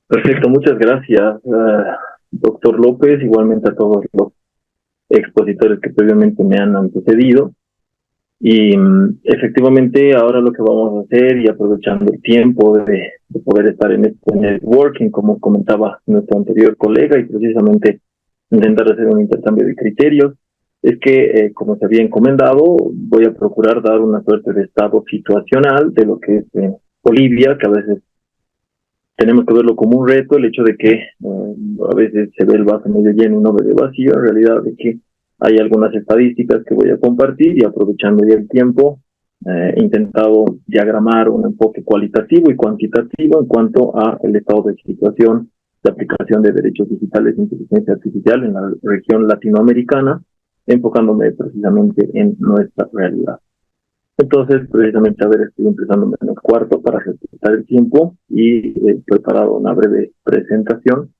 Perfecto, muchas gracias, doctor López, igualmente a todos los expositores que previamente me han antecedido. Y efectivamente ahora lo que vamos a hacer, y aprovechando el tiempo de poder estar en este networking, como comentaba nuestro anterior colega, y precisamente intentar hacer un intercambio de criterios, es que, como se había encomendado, voy a procurar dar una suerte de estado situacional de lo que es Bolivia, que a veces tenemos que verlo como un reto, el hecho de que a veces se ve el vaso medio lleno y no medio vacío, en realidad de que hay algunas estadísticas que voy a compartir, y aprovechando ya el tiempo, he intentado diagramar un enfoque cualitativo y cuantitativo en cuanto a el estado de situación de aplicación de derechos digitales e inteligencia artificial en la región latinoamericana, enfocándome precisamente en nuestra realidad. Entonces, precisamente, a ver, estoy empezando menos cuarto para respetar el tiempo y he preparado una breve presentación.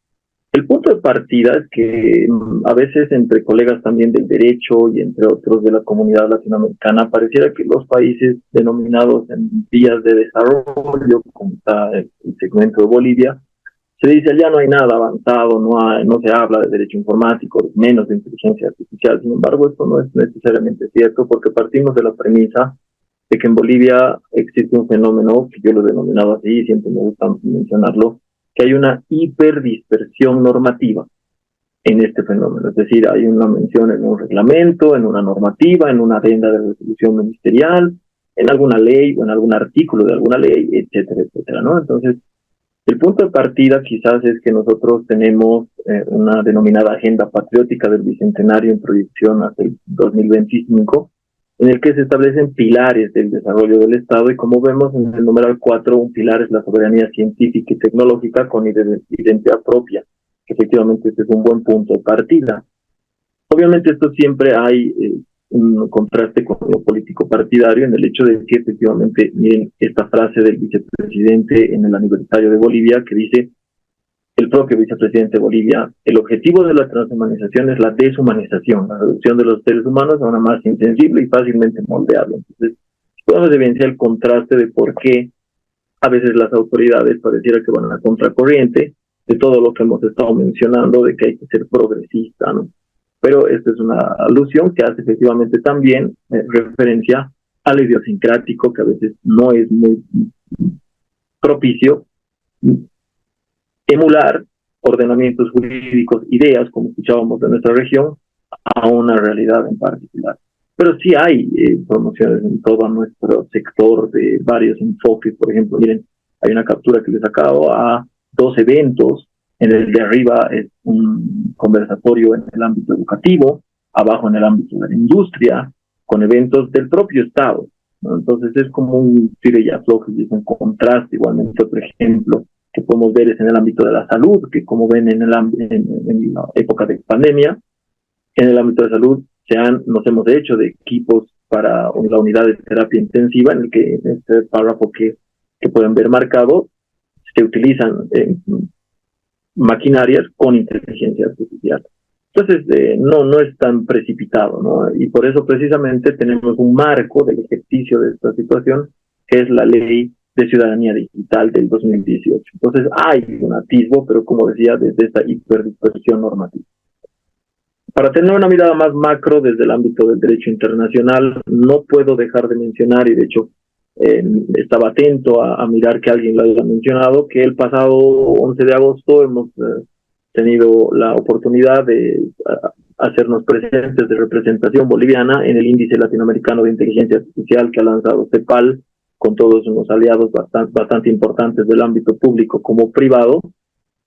El punto de partida es que a veces entre colegas también del derecho y entre otros de la comunidad latinoamericana pareciera que los países denominados en vías de desarrollo, como está el segmento de Bolivia, se dice ya no hay nada avanzado, no se habla de derecho informático, menos de inteligencia artificial. Sin embargo, esto no es necesariamente cierto, porque partimos de la premisa de que en Bolivia existe un fenómeno que yo lo he denominado así, y siempre me gusta mencionarlo, que hay una hiperdispersión normativa en este fenómeno. Es decir, hay una mención en un reglamento, en una normativa, en una adenda de resolución ministerial, en alguna ley o en algún artículo de alguna ley, etcétera, etcétera, ¿no? Entonces, el punto de partida quizás es que nosotros tenemos una denominada Agenda Patriótica del Bicentenario en proyección hasta el 2025, en el que se establecen pilares del desarrollo del Estado, y como vemos en el numeral 4, un pilar es la soberanía científica y tecnológica con identidad propia, que efectivamente este es un buen punto de partida. Obviamente esto siempre hay un contraste con lo político partidario, en el hecho de que efectivamente, miren esta frase del vicepresidente en el aniversario de Bolivia, que dice el propio vicepresidente de Bolivia: el objetivo de la transhumanización es la deshumanización, la reducción de los seres humanos a una masa insensible y fácilmente moldeable. Entonces, podemos evidenciar el contraste de por qué a veces las autoridades pareciera que van a contracorriente de todo lo que hemos estado mencionando, de que hay que ser progresista, ¿no? Pero esta es una alusión que hace efectivamente también referencia al idiosincrático, que a veces no es muy propicio emular ordenamientos jurídicos, ideas, como escuchábamos de nuestra región, a una realidad en particular. Pero sí hay promociones en todo nuestro sector de varios enfoques. Por ejemplo, miren, hay una captura que les sacado a dos eventos. En el de arriba es un conversatorio en el ámbito educativo, abajo en el ámbito de la industria, con eventos del propio Estado, ¿no? Entonces es como un tire y afloje, y es un contraste. Igualmente, otro ejemplo que podemos ver es en el ámbito de la salud, que como ven en la época de pandemia, en el ámbito de salud nos hemos hecho de equipos para la unidad de terapia intensiva, en el que en este párrafo que pueden ver marcado, se utilizan maquinarias con inteligencia artificial. Entonces, no es tan precipitado, ¿no? Y por eso precisamente tenemos un marco del ejercicio de esta situación, que es la Ley de Ciudadanía Digital del 2018. Entonces, hay un atisbo, pero como decía, desde esta hiperdispersión normativa. Para tener una mirada más macro desde el ámbito del derecho internacional, no puedo dejar de mencionar, y de hecho estaba atento a mirar que alguien lo haya mencionado, que el pasado 11 de agosto hemos tenido la oportunidad de hacernos presentes de representación boliviana en el Índice Latinoamericano de Inteligencia Artificial que ha lanzado CEPAL, con todos unos aliados bastante importantes del ámbito público como privado,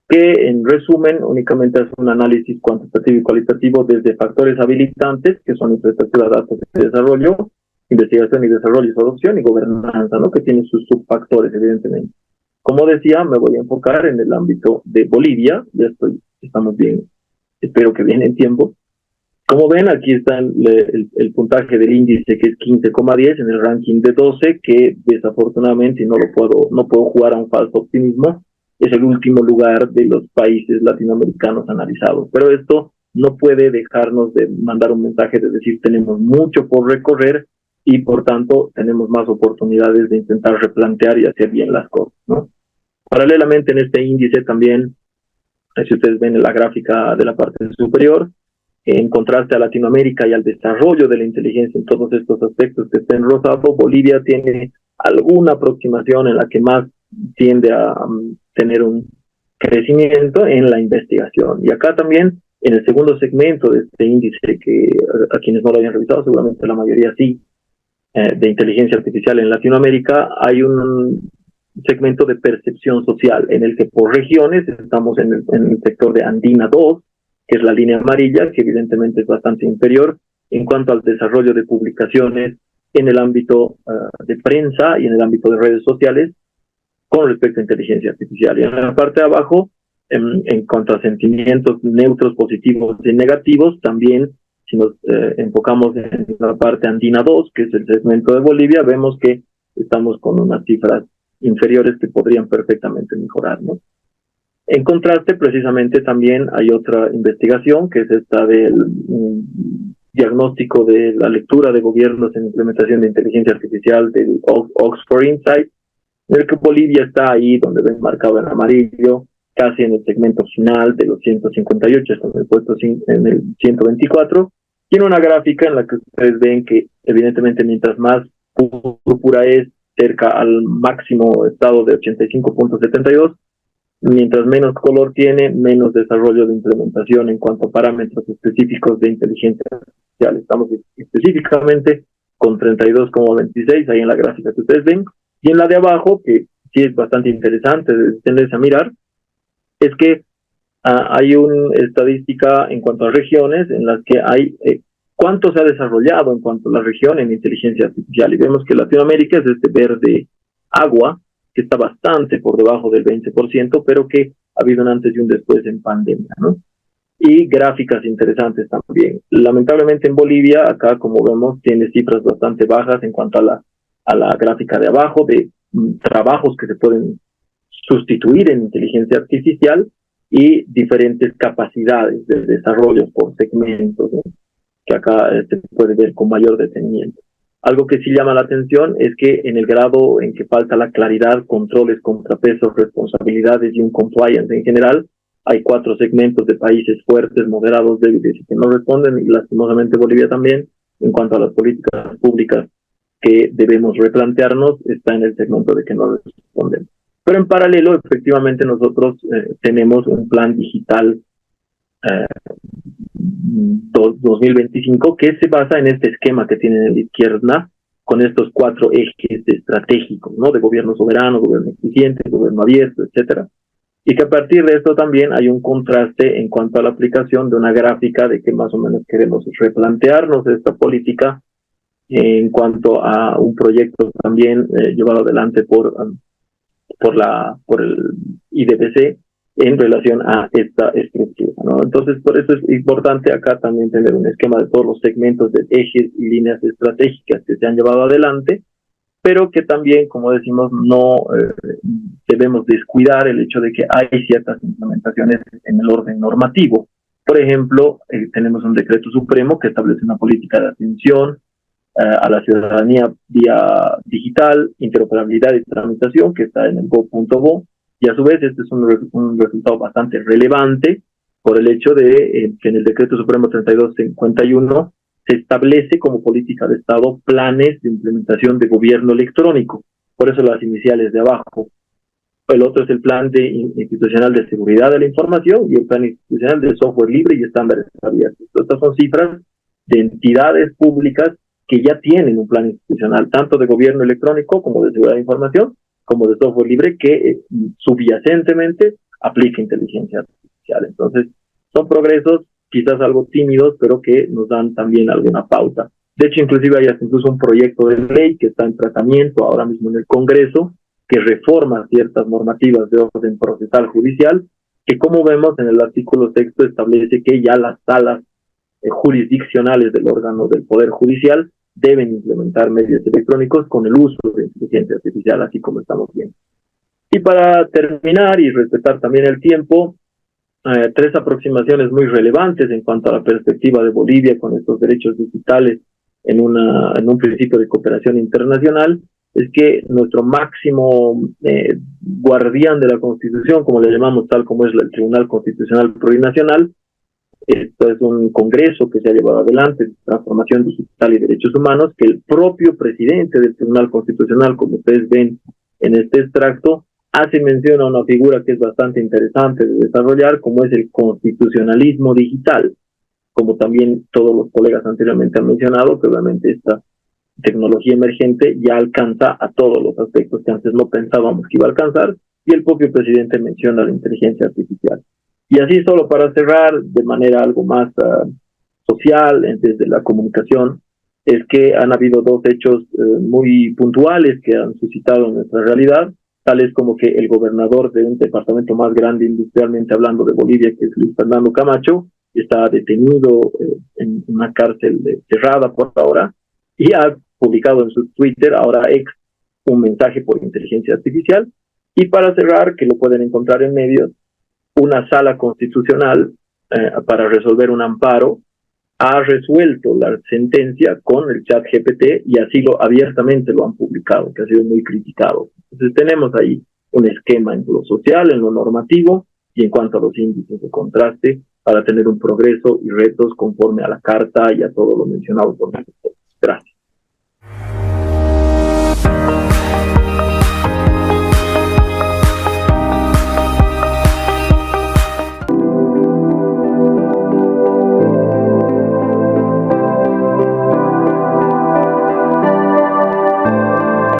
que en resumen únicamente hace un análisis cuantitativo y cualitativo desde factores habilitantes, que son infraestructura, datos de desarrollo, investigación y desarrollo, su adopción y gobernanza, ¿no? Que tiene sus subfactores, evidentemente. Como decía, me voy a enfocar en el ámbito de Bolivia. Estamos bien, espero que bien en tiempo. Como ven, aquí está el puntaje del índice, que es 15,10 en el ranking de 12, que desafortunadamente, y no puedo jugar a un falso optimismo, es el último lugar de los países latinoamericanos analizados. Pero esto no puede dejarnos de mandar un mensaje de decir tenemos mucho por recorrer, y por tanto tenemos más oportunidades de intentar replantear y hacer bien las cosas, ¿no? Paralelamente en este índice también, si ustedes ven en la gráfica de la parte superior, en contraste a Latinoamérica y al desarrollo de la inteligencia en todos estos aspectos que está en rosado, Bolivia tiene alguna aproximación en la que más tiende a tener un crecimiento en la investigación. Y acá también, en el segundo segmento de este índice, que a quienes no lo hayan revisado, seguramente la mayoría sí, de inteligencia artificial en Latinoamérica, hay un segmento de percepción social en el que por regiones estamos en el sector de Andina 2, que es la línea amarilla, que evidentemente es bastante inferior en cuanto al desarrollo de publicaciones en el ámbito de prensa y en el ámbito de redes sociales con respecto a inteligencia artificial. Y en la parte de abajo, en cuanto a sentimientos neutros, positivos y negativos, también si nos enfocamos en la parte andina 2, que es el segmento de Bolivia, vemos que estamos con unas cifras inferiores que podrían perfectamente mejorar, ¿no? En contraste, precisamente también hay otra investigación, que es esta del diagnóstico de la lectura de gobiernos en implementación de inteligencia artificial del Oxford Insight, en el que Bolivia está ahí, donde ven marcado en amarillo, casi en el segmento final de los 158, está en el puesto en el 124. Tiene una gráfica en la que ustedes ven que, evidentemente, mientras más púrpura es, cerca al máximo estado de 85.72, mientras menos color tiene, menos desarrollo de implementación en cuanto a parámetros específicos de inteligencia artificial. Estamos específicamente con 32,26 ahí en la gráfica que ustedes ven. Y en la de abajo, que sí es bastante interesante de tenerse a mirar, es que hay una estadística en cuanto a regiones en las que hay cuánto se ha desarrollado en cuanto a la región en inteligencia artificial. Y vemos que Latinoamérica es este verde agua, que está bastante por debajo del 20%, pero que ha habido un antes y un después en pandemia, ¿no? Y gráficas interesantes también. Lamentablemente en Bolivia, acá como vemos, tiene cifras bastante bajas en cuanto a la gráfica de abajo, de trabajos que se pueden sustituir en inteligencia artificial y diferentes capacidades de desarrollo por segmentos, ¿no? Que acá se puede ver con mayor detenimiento. Algo que sí llama la atención es que en el grado en que falta la claridad, controles, contrapesos, responsabilidades y un compliance en general, hay 4 segmentos de países fuertes, moderados, débiles y que no responden, y lastimosamente Bolivia también, en cuanto a las políticas públicas que debemos replantearnos, está en el segmento de que no responden. Pero en paralelo, efectivamente, nosotros tenemos un plan digital 2025 que se basa en este esquema que tienen en la izquierda, con estos 4 ejes estratégicos, ¿no? De gobierno soberano, gobierno eficiente, gobierno abierto, etcétera. Y que a partir de esto también hay un contraste en cuanto a la aplicación de una gráfica de que más o menos queremos replantearnos esta política en cuanto a un proyecto también llevado adelante por el IDPC en relación a esta estructura, ¿no? Entonces, por eso es importante acá también tener un esquema de todos los segmentos de ejes y líneas estratégicas que se han llevado adelante, pero que también, como decimos, no debemos descuidar el hecho de que hay ciertas implementaciones en el orden normativo. Por ejemplo, tenemos un decreto supremo que establece una política de atención a la ciudadanía vía digital, interoperabilidad y tramitación, que está en el go.bo, y a su vez este es un resultado bastante relevante por el hecho de que en el decreto supremo 3251 se establece como política de Estado planes de implementación de gobierno electrónico, por eso las iniciales de abajo. El otro es el plan institucional de seguridad de la información y el plan institucional de software libre y estándares abiertos. Estas son cifras de entidades públicas que ya tienen un plan institucional, tanto de gobierno electrónico como de seguridad de información, como de software libre, que subyacentemente aplica inteligencia artificial. Entonces, son progresos quizás algo tímidos, pero que nos dan también alguna pauta. De hecho, inclusive hay incluso un proyecto de ley que está en tratamiento ahora mismo en el Congreso, que reforma ciertas normativas de orden procesal judicial, que como vemos en el artículo 6 establece que ya las salas jurisdiccionales del órgano del Poder Judicial deben implementar medios electrónicos con el uso de inteligencia artificial, así como estamos viendo. Y para terminar y respetar también el tiempo, 3 aproximaciones muy relevantes en cuanto a la perspectiva de Bolivia con estos derechos digitales en un principio de cooperación internacional. es que nuestro máximo guardián de la Constitución, como le llamamos, tal como es el Tribunal Constitucional Plurinacional, esto es un congreso que se ha llevado adelante de transformación digital y derechos humanos, que el propio presidente del Tribunal Constitucional, como ustedes ven en este extracto, hace mención a una figura que es bastante interesante de desarrollar, como es el constitucionalismo digital, como también todos los colegas anteriormente han mencionado, que obviamente esta tecnología emergente ya alcanza a todos los aspectos que antes no pensábamos que iba a alcanzar, y el propio presidente menciona la inteligencia artificial. Y así, solo para cerrar, de manera algo más social, desde la comunicación, es que han habido dos hechos muy puntuales que han suscitado en nuestra realidad, tales como que el gobernador de un departamento más grande industrialmente hablando de Bolivia, que es Luis Fernando Camacho, está detenido en una cárcel cerrada por ahora, y ha publicado en su Twitter, ahora ex, un mensaje por inteligencia artificial. Y para cerrar, que lo pueden encontrar en medios, una sala constitucional para resolver un amparo ha resuelto la sentencia con el chat GPT, y así abiertamente lo han publicado, que ha sido muy criticado. Entonces tenemos ahí un esquema en lo social, en lo normativo y en cuanto a los índices de contraste, para tener un progreso y retos conforme a la carta y a todo lo mencionado por nosotros. Gracias.